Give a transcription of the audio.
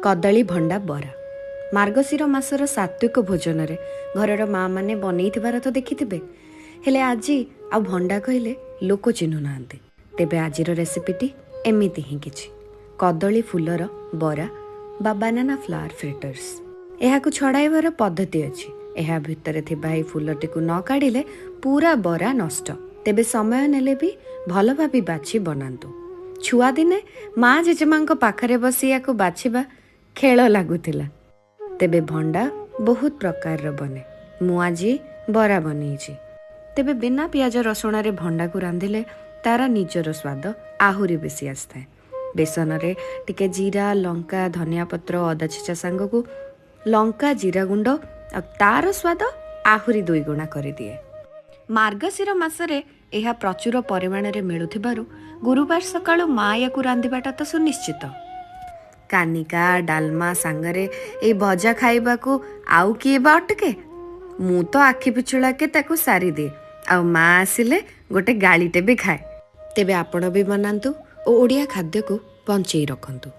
कदली भंडा बरा मार्गशीर मासर सात्विक भोजन रे घरर माँ मैंने बनईथिबार तो देखिथिबे। हेले आजी आ भंडा कहले लोक चिन्हु नाहांती। तेबे आजिर रेसिपीटी एमिति ही किछि कदली फुलर बरा बा बानाना फ्लावर फ्रिटर्स। एहाकु छड़ाइबार पद्धति अछि। एहा भितरे थिबा एई फुलटिकु न काढिले पूरा बरा नष्ट। तेबे समय नेले भी भल भाबी बाछि बनांतु। छुआ दिने माँ जेजेमांको पाखरे बसी याकु बाछिबा खेल लागुथिला। तेबे भंडा बहुत प्रकार बने। मु आजी बरा बनईछि। तेबे बिना पियाज रसुण रे भंडा को रांधिले तारा निजर स्वाद आहुरी बेसी आसଥାଏ। बेसन रे टिके जीरा लंका धनिया पत्र अदा छेचा सांग को लंका जीरा गुंड आ तार स्वाद आहुरी 2 गुणा कर दिए। मार्गशीर मासरे एहा प्रचुर परिमाण रे मिलुथिबारु गुरुवार सकाळु माँ याकु रांधिबाटा तो सुनिश्चित। कानिका डालमा सांगरे ए भजा खाइबाकू आउ किए बा अटके। मु तो आखि पिछुला के ताकू सारी दे आ माँ आसिले गोटे गालीटे भी खाए। तेबे आपण भी बनांतु ओ ओडिया खाद्य को बंचई रखंतु।